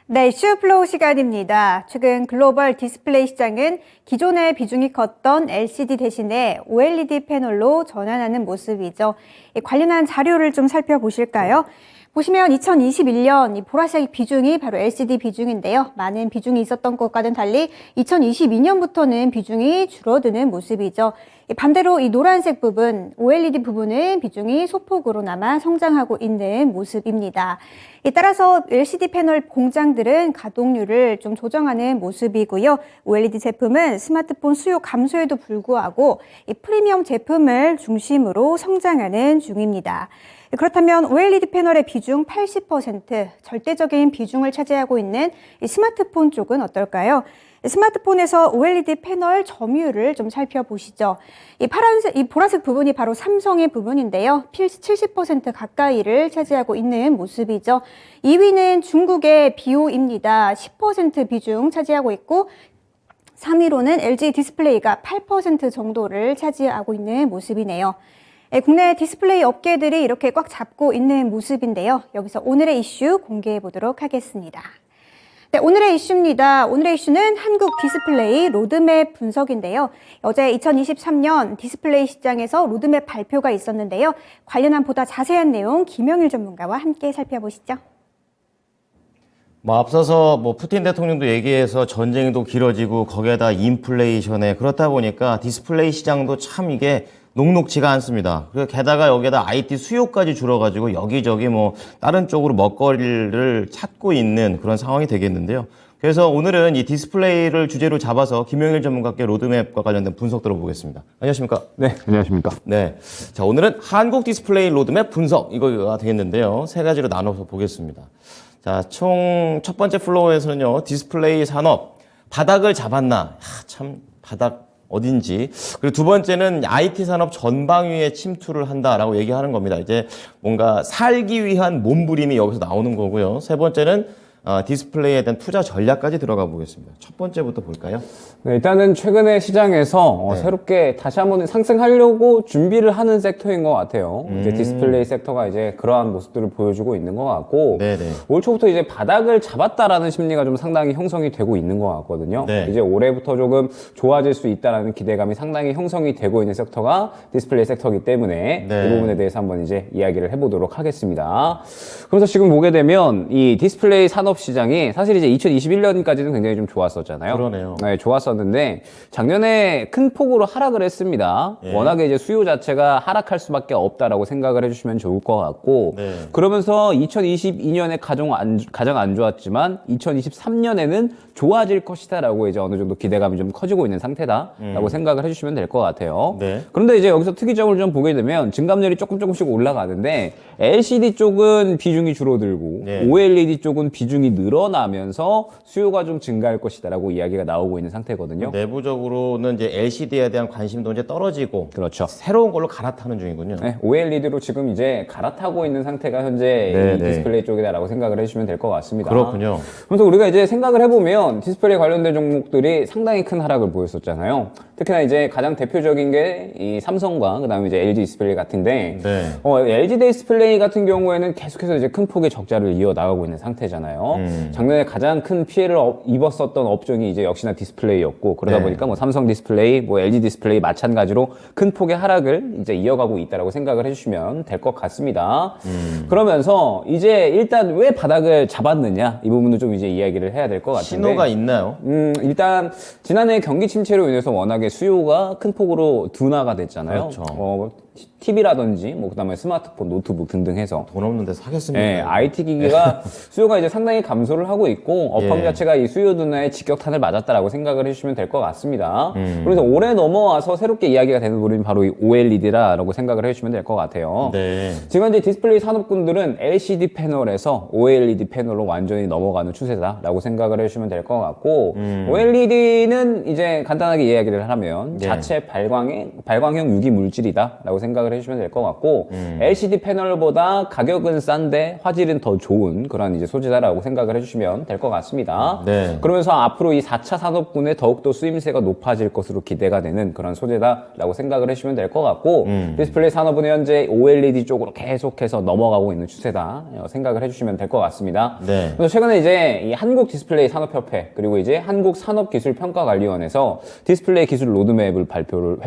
네, 이슈플로우 시간입니다. 최근 글로벌 디스플레이 시장은 기존의 비중이 컸던 LCD 대신에 OLED 패널로 전환하는 모습이죠. 관련한 자료를 좀 살펴보실까요? 보시면 2021년 이 보라색 비중이 바로 LCD 비중인데요. 많은 비중이 있었던 것과는 달리 2022년부터는 비중이 줄어드는 모습이죠. 반대로 이 노란색 부분, OLED 부분은 비중이 소폭으로나마 성장하고 있는 모습입니다. 따라서 LCD 패널 공장들은 가동률을 좀 조정하는 모습이고요. OLED 제품은 스마트폰 수요 감소에도 불구하고 이 프리미엄 제품을 중심으로 성장하는 중입니다. 그렇다면 OLED 패널의 비중 80%, 절대적인 비중을 차지하고 있는 이 스마트폰 쪽은 어떨까요? 스마트폰에서 OLED 패널 점유율을 좀 살펴보시죠. 이 보라색 부분이 바로 삼성의 부분인데요. 70% 가까이를 차지하고 있는 모습이죠. 2위는 중국의 비오입니다. 10% 비중 차지하고 있고, 3위로는 LG 디스플레이가 8% 정도를 차지하고 있는 모습이네요. 국내 디스플레이 업계들이 이렇게 꽉 잡고 있는 모습인데요. 여기서 오늘의 이슈 공개해 보도록 하겠습니다. 네, 오늘의 이슈입니다. 오늘의 이슈는 한국 디스플레이 로드맵 분석인데요. 어제 2023년 디스플레이 시장에서 로드맵 발표가 있었는데요. 관련한 보다 자세한 내용 김영일 전문가와 함께 살펴보시죠. 앞서서 푸틴 대통령도 얘기해서 전쟁도 길어지고 거기에다 인플레이션에 그렇다 보니까 디스플레이 시장도 참 이게 녹록지가 않습니다. 게다가 여기에다 IT 수요까지 줄어가지고 여기저기 다른 쪽으로 먹거리를 찾고 있는 그런 상황이 되겠는데요. 그래서 오늘은 이 디스플레이를 주제로 잡아서 김영일 전문가께 로드맵과 관련된 분석 들어보겠습니다. 안녕하십니까? 네, 안녕하십니까? 네. 자, 오늘은 한국 디스플레이 로드맵 분석 이거가 되겠는데요. 세 가지로 나눠서 보겠습니다. 자, 총 첫 번째 플로어에서는요, 디스플레이 산업 바닥을 잡았나? 참 바닥 어딘지. 그리고 두 번째는 IT 산업 전방위에 침투를 한다라고 얘기하는 겁니다. 이제 뭔가 살기 위한 몸부림이 여기서 나오는 거고요. 세 번째는 디스플레이에 대한 투자 전략까지 들어가 보겠습니다. 첫 번째부터 볼까요? 네, 일단은 최근에 시장에서 새롭게 다시 한번 상승하려고 준비를 하는 섹터인 것 같아요. 이제 디스플레이 섹터가 이제 그러한 모습들을 보여주고 있는 것 같고, 네네. 올 초부터 이제 바닥을 잡았다라는 심리가 좀 상당히 형성이 되고 있는 것 같거든요. 네. 이제 올해부터 조금 좋아질 수 있다라는 기대감이 상당히 형성이 되고 있는 섹터가 디스플레이 섹터이기 때문에 네. 이 부분에 대해서 한번 이제 이야기를 해보도록 하겠습니다. 그래서 지금 보게 되면 이 디스플레이 산업 시장이 사실 이제 2021년까지는 굉장히 좀 좋았었잖아요. 그러네요. 네, 좋았었는데 작년에 큰 폭으로 하락을 했습니다. 예. 워낙에 이제 수요 자체가 하락할 수밖에 없다라고 생각을 해주시면 좋을 것 같고, 네. 그러면서 2022년에 가장 안 좋았지만 2023년에는 좋아질 것이다라고 이제 어느 정도 기대감이 좀 커지고 있는 상태다라고 생각을 해주시면 될 것 같아요. 네. 그런데 이제 여기서 특이점을 좀 보게 되면 증감률이 조금씩 올라가는데 LCD 쪽은 비중이 줄어들고 네. OLED 쪽은 비중이 늘어나면서 수요가 좀 증가할 것이다라고 이야기가 나오고 있는 상태거든요. 내부적으로는 이제 LCD에 대한 관심도 이제 떨어지고 그렇죠. 새로운 걸로 갈아타는 중이군요. 네, OLED로 지금 이제 갈아타고 있는 상태가 현재 네, 이 네. 디스플레이 쪽이다라고 생각을 해주시면 될 것 같습니다. 그렇군요. 그래서 우리가 이제 생각을 해보면 디스플레이 관련된 종목들이 상당히 큰 하락을 보였었잖아요. 특히나 이제 가장 대표적인 게 이 삼성과 그다음에 이제 LG 디스플레이 같은데, 네. LG 디스플레이 같은 경우에는 계속해서 이제 큰 폭의 적자를 이어 나가고 있는 상태잖아요. 작년에 가장 큰 피해를 입었었던 업종이 이제 역시나 디스플레이였고, 그러다 네. 보니까 삼성 디스플레이, LG 디스플레이 마찬가지로 큰 폭의 하락을 이제 이어가고 있다라고 생각을 해주시면 될 것 같습니다. 그러면서 이제 일단 왜 바닥을 잡았느냐 이 부분도 좀 이제 이야기를 해야 될 것 같은데, 신호가 있나요? 일단 지난해 경기 침체로 인해서 워낙에 수요가 큰 폭으로 둔화가 됐잖아요. 그렇죠. TV라든지 그다음에 스마트폰, 노트북 등등 해서 돈 없는데 사겠습니다. 네, IT 기기가 수요가 이제 상당히 감소를 하고 있고 업황 예. 자체가 이 수요 둔화에 직격탄을 맞았다라고 생각을 해주시면 될 것 같습니다. 그래서 올해 넘어와서 새롭게 이야기가 되는 부분이 바로 이 OLED라고 생각을 해주시면 될 것 같아요. 네. 지금 이제 디스플레이 산업군들은 LCD 패널에서 OLED 패널로 완전히 넘어가는 추세다라고 생각을 해주시면 될 것 같고, OLED는 이제 간단하게 이야기를 하면 네. 자체 발광형 유기 물질이다라고 생각을 해주시면 될 것 같고 LCD 패널보다 가격은 싼데 화질은 더 좋은 그런 이제 소재다라고 생각을 해주시면 될 것 같습니다. 네. 그러면서 앞으로 이 4차 산업군에 더욱더 쓰임새가 높아질 것으로 기대가 되는 그런 소재다라고 생각을 해주시면 될 것 같고 디스플레이 산업은 현재 OLED 쪽으로 계속해서 넘어가고 있는 추세다 생각을 해주시면 될 것 같습니다. 네. 그래서 최근에 이제 이 한국 디스플레이 산업협회 그리고 이제 한국산업기술평가관리원에서 디스플레이 기술 로드맵을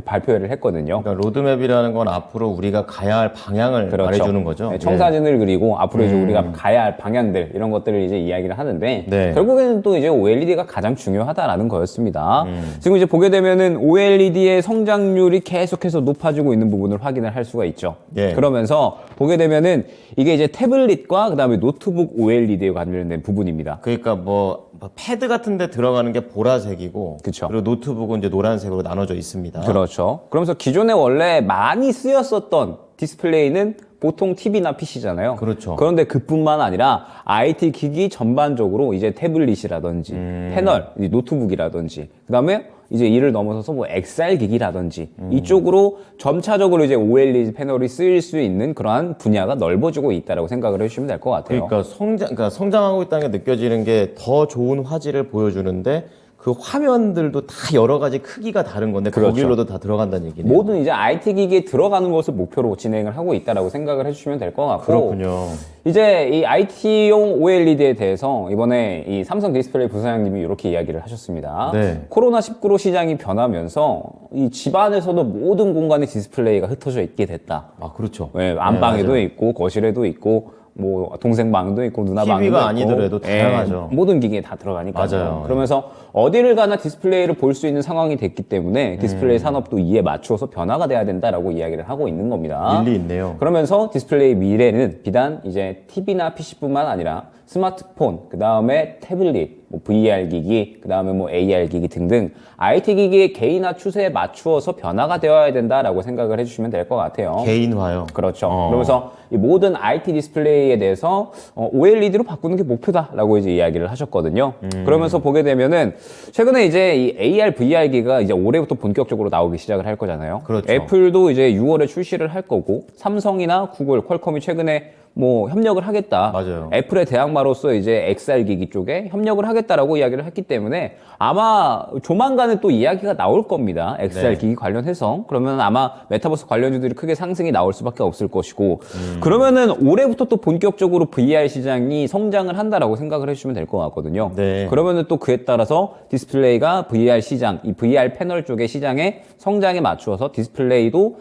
발표를 했거든요. 그러니까 로드맵이라는 건 앞으로 우리가 가야 할 방향을 그렇죠. 말해주는 거죠. 네, 청사진을 그리고 앞으로 이제 우리가 가야 할 방향들 이런 것들을 이제 이야기를 하는데 네. 결국에는 또 이제 OLED가 가장 중요하다라는 거였습니다. 지금 이제 보게 되면은 OLED의 성장률이 계속해서 높아지고 있는 부분을 확인을 할 수가 있죠. 예. 그러면서 보게 되면은 이게 이제 태블릿과 그다음에 노트북 OLED에 관련된 부분입니다. 그러니까 뭐 패드 같은 데 들어가는 게 보라색이고 그쵸. 그리고 노트북은 이제 노란색으로 나눠져 있습니다. 그렇죠. 그러면서 기존에 원래 많이 쓰였었던 디스플레이는 보통 TV나 PC잖아요. 그렇죠. 그런데 그뿐만 아니라 IT 기기 전반적으로 이제 태블릿이라든지 패널, 노트북이라든지 그다음에 이제 이를 넘어서서 뭐 XR 기기라든지 이쪽으로 점차적으로 이제 OLED 패널이 쓰일 수 있는 그러한 분야가 넓어지고 있다라고 생각을 해주시면 될 것 같아요. 그러니까 성장하고 있다는 게 느껴지는 게 더 좋은 화질을 보여주는데 그 화면들도 다 여러 가지 크기가 다른 건데 그렇죠. 거기로도 다 들어간다는 얘기네요. 모든 이제 IT 기기에 들어가는 것을 목표로 진행을 하고 있다라고 생각을 해주시면 될 것 같고. 그렇군요. 이제 이 IT용 OLED에 대해서 이번에 이 삼성 디스플레이 부사장님이 이렇게 이야기를 하셨습니다. 네. 코로나19로 시장이 변하면서 이 집안에서도 모든 공간에 디스플레이가 흩어져 있게 됐다. 아, 그렇죠. 네, 안방에도 네, 있고 거실에도 있고 뭐 동생 방도 있고 누나 방도 있고 TV가 아니더라도 다양하죠. 모든 기기에 다 들어가니까요. 맞아요. 그러면서 어디를 가나 디스플레이를 볼 수 있는 상황이 됐기 때문에 디스플레이 산업도 이에 맞추어서 변화가 돼야 된다라고 이야기를 하고 있는 겁니다. 일리 있네요. 그러면서 디스플레이 미래는 비단 이제 TV나 PC뿐만 아니라 스마트폰, 그 다음에 태블릿, 뭐 VR 기기, 그 다음에 뭐 AR 기기 등등 IT 기기의 개인화 추세에 맞추어서 변화가 되어야 된다라고 생각을 해주시면 될 것 같아요. 개인화요. 그렇죠. 그러면서 이 모든 IT 디스플레이에 대해서 OLED로 바꾸는 게 목표다라고 이제 이야기를 하셨거든요. 그러면서 보게 되면은 최근에 이제 이 AR, VR 기기가 이제 올해부터 본격적으로 나오기 시작을 할 거잖아요. 그렇죠. 애플도 이제 6월에 출시를 할 거고 삼성이나 구글, 퀄컴이 최근에 뭐 협력을 하겠다. 맞아요. 애플의 대항마로서 이제 XR 기기 쪽에 협력을 하겠다라고 이야기를 했기 때문에 아마 조만간에 또 이야기가 나올 겁니다. XR 네. 기기 관련해서. 그러면 아마 메타버스 관련주들이 크게 상승이 나올 수밖에 없을 것이고 그러면은 올해부터 또 본격적으로 VR 시장이 성장을 한다라고 생각을 해주시면 될 것 같거든요. 네. 그러면은 또 그에 따라서 디스플레이가 VR 시장, 이 VR 패널 쪽의 시장의 성장에 맞추어서 디스플레이도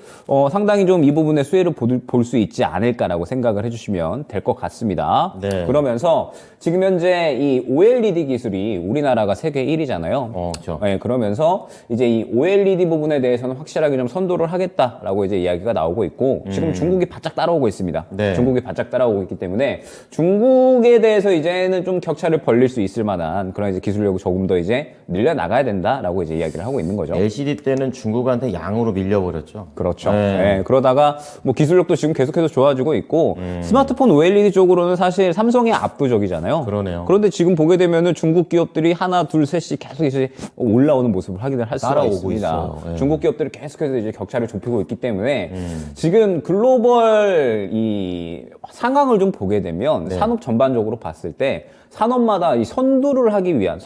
상당히 좀 이 부분의 수혜를 볼 수 있지 않을까라고 생각을 해주시면 될 것 같습니다. 네. 그러면서 지금 현재 이 OLED 기술이 우리나라가 세계 1위잖아요. 그렇죠. 네, 그러면서 이제 이 OLED 부분에 대해서는 확실하게 좀 선도를 하겠다라고 이제 이야기가 나오고 있고 지금 중국이 바짝 따라오고 있습니다. 네. 중국이 바짝 따라오고 있기 때문에 중국에 대해서 이제는 좀 격차를 벌릴 수 있을 만한 그런 이제 기술력을 조금 더 이제 늘려 나가야 된다라고 이제 이야기를 하고 있는 거죠. LCD 때는 중국한테 양으로 밀려버렸죠. 그렇죠. 네. 네, 그러다가 뭐 기술력도 지금 계속해서 좋아지고 있고 스마트폰 OLED 쪽으로는 사실 삼성이 압도적이잖아요. 그러네요. 그런데 지금 보게 되면은 중국 기업들이 하나, 둘, 셋이 계속 이제 올라오는 모습을 확인을 할 수가 따라오고 있습니다. 있어요. 네. 중국 기업들이 계속해서 이제 격차를 좁히고 있기 때문에 지금 글로벌 이 상황을 좀 보게 되면 네. 산업 전반적으로 봤을 때 산업마다 이 선도를 하기 위한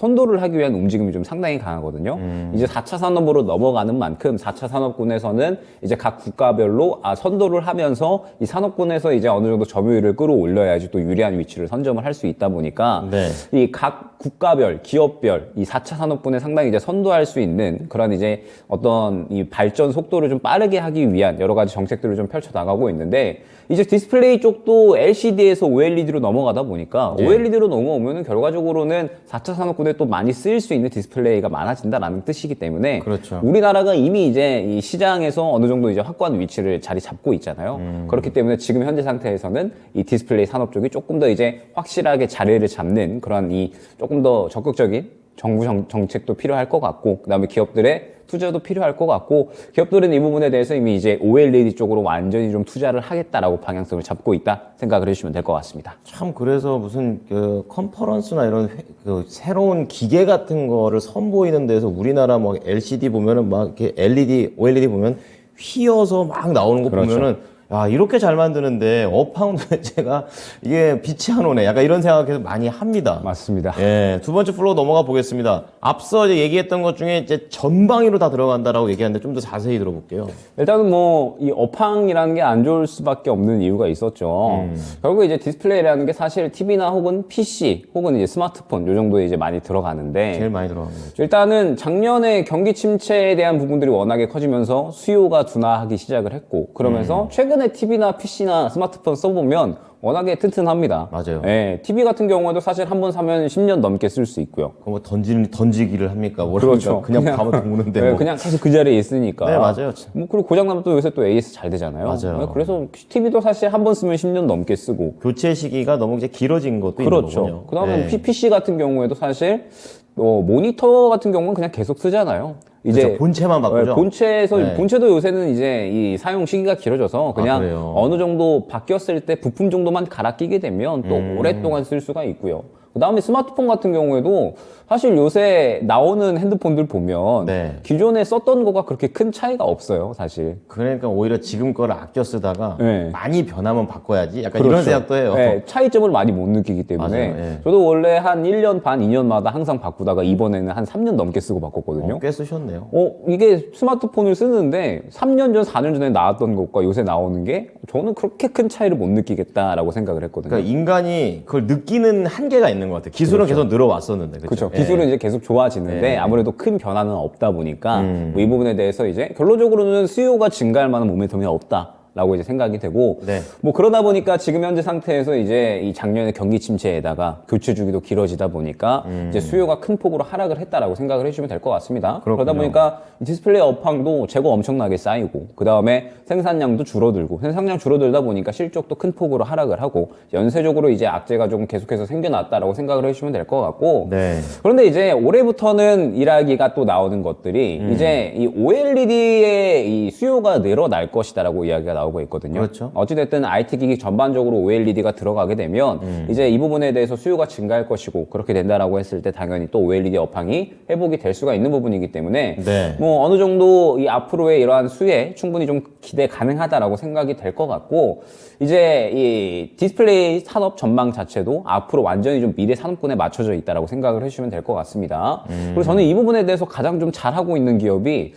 움직임이 좀 상당히 강하거든요. 이제 4차 산업으로 넘어가는 만큼 4차 산업군에서는 이제 각 국가별로 선도를 하면서 이 산업군에서 이제 어느 정도 점유율을 끌어올려야지 또 유리한 위치를 선점을 할 수 있다 보니까 네. 이 각 국가별, 기업별 이 4차 산업군에 상당히 이제 선도할 수 있는 그런 이제 어떤 이 발전 속도를 좀 빠르게 하기 위한 여러 가지 정책들을 좀 펼쳐 나가고 있는데 이제 디스플레이 쪽도 LCD에서 OLED로 넘어가다 보니까 네. OLED로 넘어오면은 결과적으로는 4차 산업군에 또 많이 쓰일 수 있는 디스플레이가 많아진다라는 뜻이기 때문에 그렇죠. 우리나라가 이미 이제 이 시장에서 어느 정도 이제 확고한 위치를 자리 잡고 있잖아요. 그렇기 때문에 지금 현재 상태에서는 이 디스플레이 산업 쪽이 조금 더 이제 확실하게 자리를 잡는 그런 이 조금 더 적극적인 정부 정책도 필요할 것 같고 그다음에 기업들의 투자도 필요할 것 같고 기업들은 이 부분에 대해서 이미 이제 OLED 쪽으로 완전히 좀 투자를 하겠다라고 방향성을 잡고 있다 생각을 해주시면 될 것 같습니다. 참 그래서 무슨 그 컨퍼런스나 이런 그 새로운 기계 같은 거를 선보이는 데서 우리나라 뭐 LCD 보면은 막 이렇게 LED, OLED 보면 휘어서 막 나오는 거 그렇죠. 보면은 야, 이렇게 잘 만드는데 업황 도대체가 이게 빛이 안 오네. 약간 이런 생각을 많이 합니다. 맞습니다. 예, 두 번째 플로어 넘어가 보겠습니다. 앞서 이제 얘기했던 것 중에 이제 전방위로 다 들어간다라고 얘기하는데 좀 더 자세히 들어볼게요. 일단은 뭐 이 업황이라는 게 안 좋을 수밖에 없는 이유가 있었죠. 결국 이제 디스플레이라는 게 사실 TV나 혹은 PC 혹은 이제 스마트폰 요 정도에 이제 많이 들어가는데 제일 많이 들어가는 거죠. 일단은 작년에 경기 침체에 대한 부분들이 워낙에 커지면서 수요가 둔화하기 시작을 했고 그러면서 최근에 TV나 PC나 스마트폰 써보면 워낙에 튼튼합니다. 맞아요. 예, TV 같은 경우에도 사실 한 번 사면 10년 넘게 쓸 수 있고요. 그럼 뭐 던지기를 합니까? 뭐라 그렇죠. 그냥 가면 동무는데 네, 뭐. 그냥 계속 그 자리에 있으니까. 네, 맞아요. 뭐 그리고 고장나면 또 요새 또 AS 잘 되잖아요. 맞아요. 네, 그래서 TV도 사실 한 번 쓰면 10년 넘게 쓰고. 교체 시기가 너무 이제 길어진 것도 있는 그렇죠. 거군요. 그다음에 네. PC 같은 경우에도 사실 모니터 같은 경우는 그냥 계속 쓰잖아요. 그렇죠. 본체만 바꾸죠. 네, 본체에서 네. 본체도 요새는 이제 이 사용 시기가 길어져서 그냥 그래요? 어느 정도 바뀌었을 때 부품 정도만 갈아 끼게 되면 또 오랫동안 쓸 수가 있고요. 그다음에 스마트폰 같은 경우에도 사실 요새 나오는 핸드폰들 보면 네. 기존에 썼던 거가 그렇게 큰 차이가 없어요, 사실. 그러니까 오히려 지금 거를 아껴 쓰다가 네. 많이 변하면 바꿔야지. 약간 이런 생각도 해요. 네, 차이점을 많이 못 느끼기 때문에 맞아요, 예. 저도 원래 한 1년 반, 2년마다 항상 바꾸다가 이번에는 한 3년 넘게 쓰고 바꿨거든요. 꽤 쓰셨네요. 이게 스마트폰을 쓰는데 3년 전, 4년 전에 나왔던 것과 요새 나오는 게 저는 그렇게 큰 차이를 못 느끼겠다라고 생각을 했거든요. 그러니까 인간이 그걸 느끼는 한계가 있는 것 같아요. 기술은 계속 늘어왔었는데. 그렇죠. 예. 기술은 이제 계속 좋아지는데 아무래도 큰 변화는 없다 보니까 뭐이 부분에 대해서 이제 결론적으로는 수요가 증가할 만한 모멘텀이 없다. 라고 이제 생각이 되고 네. 뭐 그러다 보니까 지금 현재 상태에서 이제 이 작년에 경기 침체에다가 교체 주기도 길어지다 보니까 이제 수요가 큰 폭으로 하락을 했다라고 생각을 해주시면 될 것 같습니다. 그렇군요. 그러다 보니까 디스플레이 업황도 재고 엄청나게 쌓이고 그 다음에 생산량도 줄어들고 생산량 줄어들다 보니까 실적도 큰 폭으로 하락을 하고 연쇄적으로 이제 악재가 좀 계속해서 생겨났다라고 생각을 해주시면 될 것 같고 네. 그런데 이제 올해부터는 이야기가 또 나오는 것들이 이제 이 OLED의 이 수요가 늘어날 것이다라고 이야기가 나오고 있거든요. 그렇죠. 어찌됐든 IT 기기 전반적으로 OLED가 들어가게 되면 이제 이 부분에 대해서 수요가 증가할 것이고 그렇게 된다라고 했을 때 당연히 또 OLED 업황이 회복이 될 수가 있는 부분이기 때문에 네. 뭐 어느 정도 이 앞으로의 이러한 수요에 충분히 좀 기대 가능하다라고 생각이 될 것 같고 이제 이 디스플레이 산업 전망 자체도 앞으로 완전히 좀 미래 산업군에 맞춰져 있다라고 생각을 해주시면 될 것 같습니다. 그리고 저는 이 부분에 대해서 가장 좀 잘하고 있는 기업이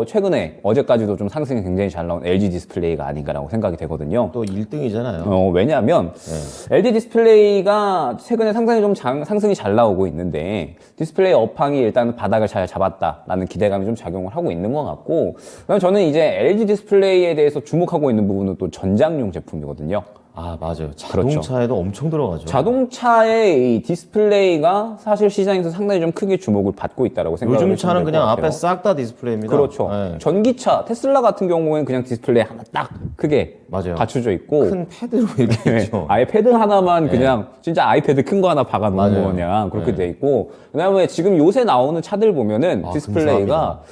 최근에 어제까지도 좀 상승이 굉장히 잘 나온 LG 디스플레이가 아닌가라고 생각이 되거든요. 또 1등이잖아요. 왜냐하면 LG 디스플레이가 최근에 상당히 좀 상승이 잘 나오고 있는데 디스플레이 업황이 일단 바닥을 잘 잡았다라는 기대감이 좀 작용을 하고 있는 것 같고 그다음에 저는 이제 LG 디스플레이에 대해서 주목하고 있는 부분은 또 전장용 제품이거든요. 아, 맞아요. 자동차에도 엄청 들어가죠. 자동차의 이 디스플레이가 사실 시장에서 상당히 좀 크게 주목을 받고 있다라고 생각을 요즘 해주시면 차는 될것 그냥 같아요. 앞에 싹 다 디스플레이입니다. 그렇죠. 네. 전기차 테슬라 같은 경우에는 그냥 디스플레이 하나 딱 크게 맞아요. 갖춰져 있고 큰 패드로 이렇게 네, 있죠. 아예 패드 하나만 그냥 진짜 아이패드 큰 거 하나 박아놓은 맞아요. 거 그냥 그렇게 네. 돼 있고 그다음에 지금 요새 나오는 차들 보면은 아, 디스플레이가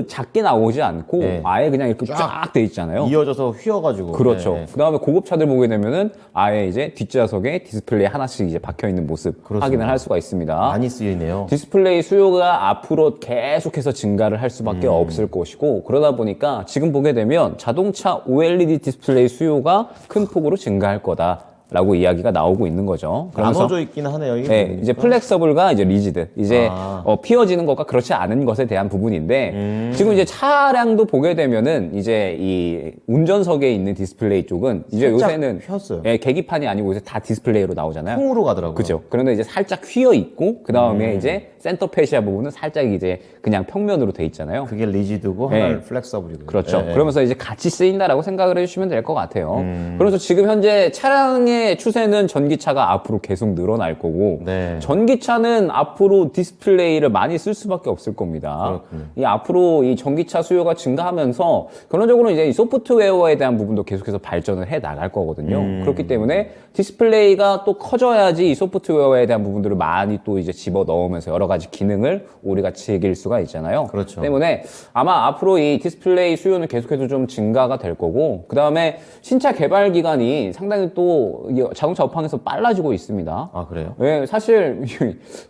작게 나오지 않고 네. 아예 그냥 이렇게 쫙 돼 있잖아요. 이어져서 휘어가지고. 그렇죠. 네. 그다음에 고급 차들 보게 되면은 아예 이제 뒷좌석에 디스플레이 하나씩 이제 박혀 있는 모습 그렇습니다. 확인을 할 수가 있습니다. 많이 쓰이네요. 디스플레이 수요가 앞으로 계속해서 증가를 할 수밖에 없을 것이고 그러다 보니까 지금 보게 되면 자동차 OLED 디스플레이 수요가 큰 폭으로 증가할 거다라고 이야기가 나오고 있는 거죠. 그러면서 나눠져 있긴 하네요. 이게 네, 보니까. 이제 플렉서블과 이제 리지드, 이제 아. 피어지는 것과 그렇지 않은 것에 대한 부분인데 지금 이제 차량도 보게 되면은 이제 이 운전석에 있는 디스플레이 쪽은 이제 살짝 요새는 휘었어요. 예, 계기판이 아니고 요새 다 디스플레이로 나오잖아요. 통으로 가더라고요. 그죠. 그런데 이제 살짝 휘어 있고 그 다음에 이제 센터 페시아 부분은 살짝 이제 그냥 평면으로 돼 있잖아요. 그게 리지드고 네. 하나는 플렉서블이고요. 그렇죠. 네. 그러면서 이제 같이 쓰인다라고 생각을 해주시면 될 것 같아요. 그래서 지금 현재 차량의 추세는 전기차가 앞으로 계속 늘어날 거고, 네. 전기차는 앞으로 디스플레이를 많이 쓸 수밖에 없을 겁니다. 그렇군요. 이 앞으로 이 전기차 수요가 증가하면서 결론적으로 이제 이 소프트웨어에 대한 부분도 계속해서 발전을 해 나갈 거거든요. 그렇기 때문에 디스플레이가 또 커져야지 이 소프트웨어에 대한 부분들을 많이 또 이제 집어 넣으면서 여러 가지 기능을 우리가 즐길 수가 있잖아요. 그렇죠. 때문에 아마 앞으로 이 디스플레이 수요는 계속해서 좀 증가가 될 거고, 그 다음에 신차 개발 기간이 상당히 또 이 자동차 업황에서 빨라지고 있습니다. 아, 그래요? 예, 사실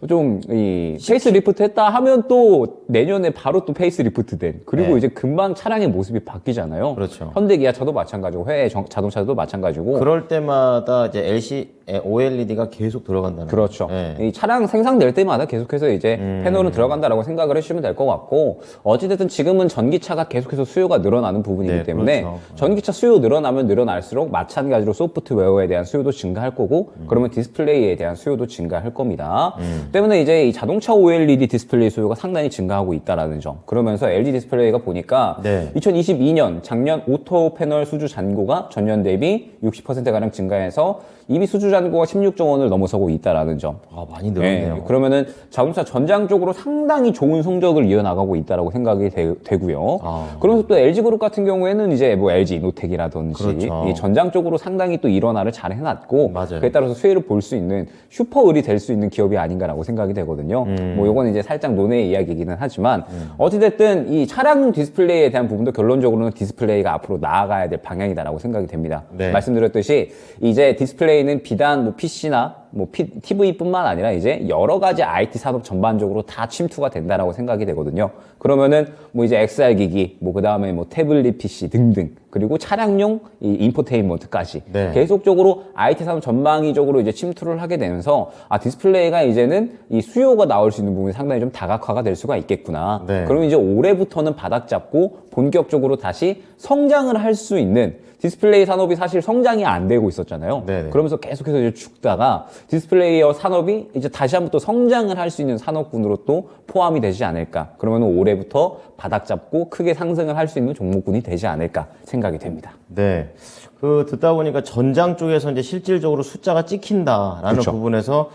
좀 이 페이스 리프트 했다 하면 또 내년에 바로 또 페이스 리프트 된 그리고 네. 이제 금방 차량의 모습이 바뀌잖아요. 그렇죠. 현대 기아차도 마찬가지고 해외 자동차도 마찬가지고 그럴 때마다 이제 OLED가 계속 들어간다는 그렇죠. 거죠. 네. 이 차량 생산될 때마다 계속해서 이제 패널은 들어간다라고 생각을 해주시면 될 것 같고 어찌됐든 지금은 전기차가 계속해서 수요가 늘어나는 부분이기 네, 때문에 그렇죠. 전기차 수요 늘어나면 늘어날수록 마찬가지로 소프트웨어에 대한 수요도 증가할 거고 그러면 디스플레이에 대한 수요도 증가할 겁니다. 때문에 이제 이 자동차 OLED 디스플레이 수요가 상당히 증가하고 있다라는 점. 그러면서 LG 디스플레이가 보니까 네. 2022년 작년 오토 패널 수주 잔고가 전년 대비 60%가량 증가해서 이미 수주 잔고가 16조 원을 넘어서고 있다라는 점. 아, 많이 늘었네요. 네, 그러면은 자동차 전장 쪽으로 상당히 좋은 성적을 이어나가고 있다라고 생각이 되고요. 아. 그러면서 또 LG그룹 같은 경우에는 이제 뭐 LG 이노텍이라든지 그렇죠. 이 전장 쪽으로 상당히 또 일원화를 잘 해놨고 맞아요. 그에 따라서 수혜를 볼 수 있는 슈퍼을이 될 수 있는 기업이 아닌가라고 생각이 되거든요. 뭐 요거는 이제 살짝 논의 이야기이기는 하지만 어찌됐든 이 차량 디스플레이에 대한 부분도 결론적으로는 디스플레이가 앞으로 나아가야 될 방향이다라고 생각이 됩니다. 네. 말씀드렸듯이 이제 디스플레이는 비단 뭐 PC나 뭐 TV뿐만 아니라 이제 여러 가지 IT 산업 전반적으로 다 침투가 된다라고 생각이 되거든요. 그러면은 뭐 이제 XR 기기, 뭐 그다음에 뭐 태블릿 PC 등등 그리고 차량용 이 인포테인먼트까지 네. 계속적으로 IT 산업 전방위적으로 이제 침투를 하게 되면서 아 디스플레이가 이제는 이 수요가 나올 수 있는 부분이 상당히 좀 다각화가 될 수가 있겠구나. 네. 그러면 이제 올해부터는 바닥 잡고 본격적으로 다시 성장을 할 수 있는 디스플레이 산업이 사실 성장이 안 되고 있었잖아요. 네네. 그러면서 계속해서 이제 죽다가 디스플레이어 산업이 이제 다시 한번 또 성장을 할 수 있는 산업군으로 또 포함이 되지 않을까. 그러면 올해부터 바닥 잡고 크게 상승을 할 수 있는 종목군이 되지 않을까 생각이 됩니다. 네. 듣다 보니까 전장 쪽에서 이제 실질적으로 숫자가 찍힌다라는 그렇죠. 부분에서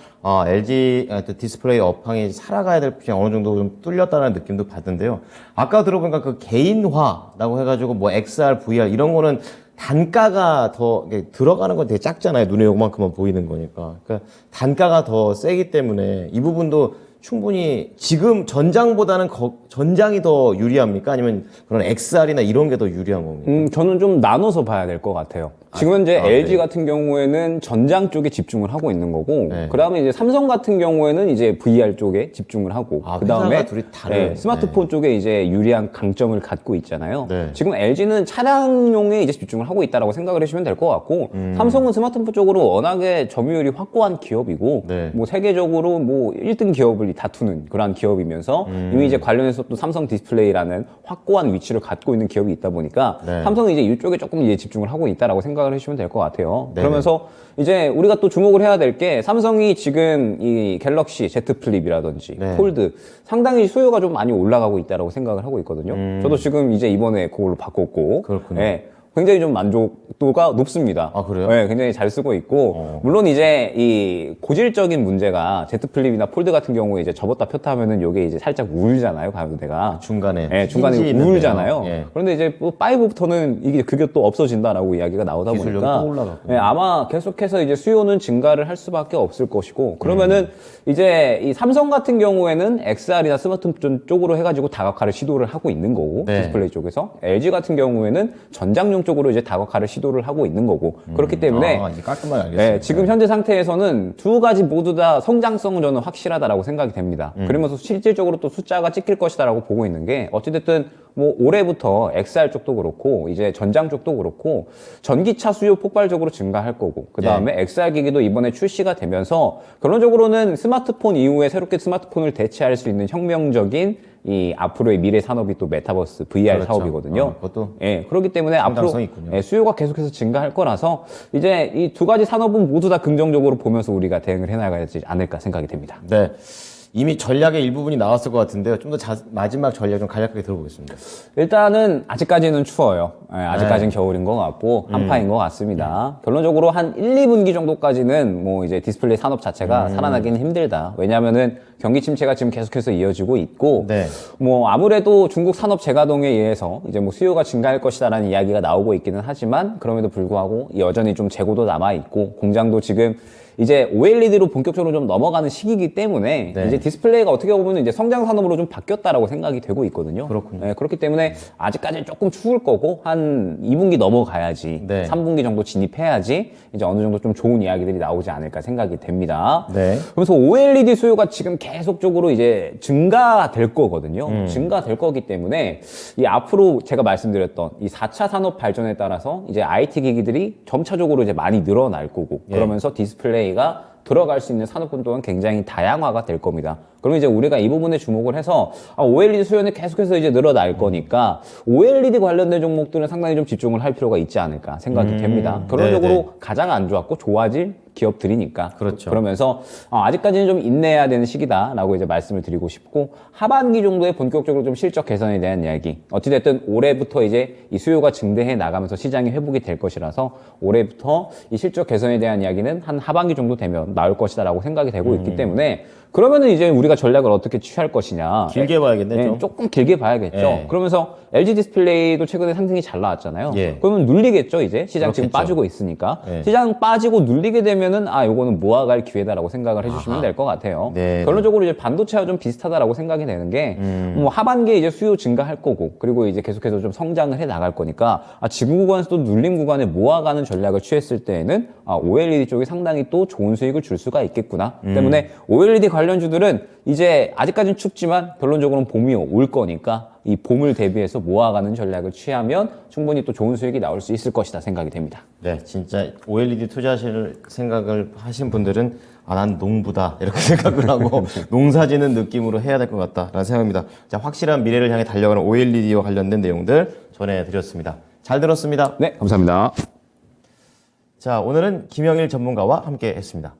LG 디스플레이 업황이 살아가야 될 부분이 어느 정도 좀 뚫렸다는 느낌도 받는데요. 아까 들어보니까 그 개인화라고 해가지고 뭐 XR, VR 이런 거는 단가가 더 이게 들어가는 건 되게 작잖아요. 눈에 요만큼만 보이는 거니까. 그러니까 단가가 더 세기 때문에 이 부분도 충분히 지금 전장보다는 전장이 더 유리합니까? 아니면 그런 XR이나 이런 게 더 유리한 겁니까? 저는 좀 나눠서 봐야 될 것 같아요. 지금 현재 LG 네. 같은 경우에는 전장 쪽에 집중을 하고 있는 거고, 네. 그 다음에 이제 삼성 같은 경우에는 이제 VR 쪽에 집중을 하고, 그 다음에 회사가 둘이 다른. 스마트폰 쪽에 이제 유리한 강점을 갖고 있잖아요. 네. 지금 LG는 차량용에 이제 집중을 하고 있다라고 생각을 해주시면 될 것 같고, 삼성은 스마트폰 쪽으로 워낙에 점유율이 확고한 기업이고, 네. 뭐 세계적으로 뭐 1등 기업을 다투는 그러한 기업이면서 이미 이제 관련해서 또 삼성 디스플레이라는 확고한 위치를 갖고 있는 기업이 있다 보니까 네. 삼성은 이제 이쪽에 조금 이제 집중을 하고 있다라고 생각을 해주시면 될 것 같아요. 네. 그러면서 이제 우리가 또 주목을 해야 될 게 삼성이 지금 이 갤럭시 Z 플립이라든지 네. 폴드 상당히 수요가 좀 많이 올라가고 있다라고 생각을 하고 있거든요. 저도 지금 이제 이번에 그걸로 바꿨고, 그렇군요. 예, 굉장히 좀 만족도가 높습니다. 아, 그래요? 네, 굉장히 잘 쓰고 있고, 물론 이제 이 고질적인 문제가 Z 플립이나 폴드 같은 경우에 이제 접었다 폈다 하면은 요게 이제 살짝 울잖아요, 가운데가. 중간에. 네, 중간에 힌지 있는데요. 울잖아요. 예. 그런데 이제 뭐 5부터는 이게 그게 또 없어진다라고 이야기가 나오다 기술력이 보니까 또 올라가고. 네, 아마 계속해서 이제 수요는 증가를 할 수밖에 없을 것이고 그러면은 이제 이 삼성 같은 경우에는 XR이나 스마트폰 쪽으로 해가지고 다각화를 시도를 하고 있는 거고 네. 디스플레이 쪽에서 LG 같은 경우에는 전장용 쪽으로 이제 다각화를 시도를 하고 있는 거고 그렇기 때문에 이제 깔끔하게 알겠습니다. 네, 지금 현재 상태에서는 두 가지 모두 다 성장성은 저는 확실하다라고 생각이 됩니다. 그러면서 실질적으로 또 숫자가 찍힐 것이다라고 보고 있는 게 어찌됐든 뭐 올해부터 XR 쪽도 그렇고 이제 전장 쪽도 그렇고 전기차 수요 폭발적으로 증가할 거고 그 다음에 XR 기기도 이번에 출시가 되면서 결론적으로는 스마트폰 이후에 새롭게 스마트폰을 대체할 수 있는 혁명적인 이 앞으로의 미래 산업이 또 메타버스 VR 그렇죠. 사업이거든요. 그것도 예, 그렇기 때문에 앞으로 성장성이 있군요. 예, 수요가 계속해서 증가할 거라서 이제 이 두 가지 산업은 모두 다 긍정적으로 보면서 우리가 대응을 해나가야지 않을까 생각이 됩니다. 네. 이미 전략의 일부분이 나왔을 것 같은데요. 좀 더 마지막 전략 좀 간략하게 들어보겠습니다. 일단은 아직까지는 추워요. 예, 아직까지는 겨울인 것 같고 한파인 것 같습니다. 결론적으로 한 1, 2분기 정도까지는 뭐 이제 디스플레이 산업 자체가 살아나기는 힘들다. 왜냐하면은 경기 침체가 지금 계속해서 이어지고 있고 네. 뭐 아무래도 중국 산업 재가동에 의해서 이제 뭐 수요가 증가할 것이다라는 이야기가 나오고 있기는 하지만 그럼에도 불구하고 여전히 좀 재고도 남아 있고 공장도 지금 이제 OLED로 본격적으로 좀 넘어가는 시기이기 때문에 네. 이제 디스플레이가 어떻게 보면 이제 성장 산업으로 좀 바뀌었다라고 생각이 되고 있거든요. 그렇군요. 네, 그렇기 때문에 아직까지는 조금 추울 거고 한 2분기 넘어가야지, 네. 3분기 정도 진입해야지 이제 어느 정도 좀 좋은 이야기들이 나오지 않을까 생각이 됩니다. 네. 그래서 OLED 수요가 지금 계속적으로 이제 증가될 거거든요. 증가될 거기 때문에 이 앞으로 제가 말씀드렸던 이 4차 산업 발전에 따라서 이제 IT 기기들이 점차적으로 이제 많이 늘어날 거고 예. 그러면서 디스플레이가 들어갈 수 있는 산업군 또한 굉장히 다양화가 될 겁니다. 그럼 이제 우리가 이 부분에 주목을 해서 OLED 수요는 계속해서 이제 늘어날 거니까 OLED 관련된 종목들은 상당히 좀 집중을 할 필요가 있지 않을까 생각이 됩니다. 결론적으로 네네. 가장 안 좋았고 좋아질 기업들이니까. 그렇죠. 그러면서 아직까지는 좀 인내해야 되는 시기다라고 이제 말씀을 드리고 싶고 하반기 정도에 본격적으로 좀 실적 개선에 대한 이야기. 어찌됐든 올해부터 이제 이 수요가 증대해 나가면서 시장이 회복이 될 것이라서 올해부터 이 실적 개선에 대한 이야기는 한 하반기 정도 되면 나올 것이다라고 생각이 되고 있기 때문에 그러면은 이제 우리가 전략을 어떻게 취할 것이냐. 길게 봐야겠네, 네, 좀. 조금 길게 봐야겠죠. 예. 그러면서 LG 디스플레이도 최근에 상승이 잘 나왔잖아요. 예. 그러면 눌리겠죠, 이제. 시장 지금 그렇겠죠. 빠지고 있으니까. 예. 시장 빠지고 눌리게 되면은 요거는 모아갈 기회다라고 생각을 해주시면 될 것 같아요. 네. 결론적으로 이제 반도체와 좀 비슷하다라고 생각이 되는 게, 뭐 하반기에 이제 수요 증가할 거고, 그리고 이제 계속해서 좀 성장을 해 나갈 거니까, 지금 구간에서도 눌림 구간에 모아가는 전략을 취했을 때에는, OLED 쪽이 상당히 또 좋은 수익을 줄 수가 있겠구나. 때문에 OLED 관련주들은 이제 아직까지는 춥지만 결론적으로는 봄이 올 거니까 이 봄을 대비해서 모아가는 전략을 취하면 충분히 또 좋은 수익이 나올 수 있을 것이다 생각이 됩니다. 네, 진짜 OLED 투자하실 생각을 하신 분들은 난 농부다 이렇게 생각을 하고 농사지는 느낌으로 해야 될 것 같다라는 생각입니다. 자, 확실한 미래를 향해 달려가는 OLED와 관련된 내용들 전해드렸습니다. 잘 들었습니다. 네, 감사합니다. 자, 오늘은 김영일 전문가와 함께 했습니다.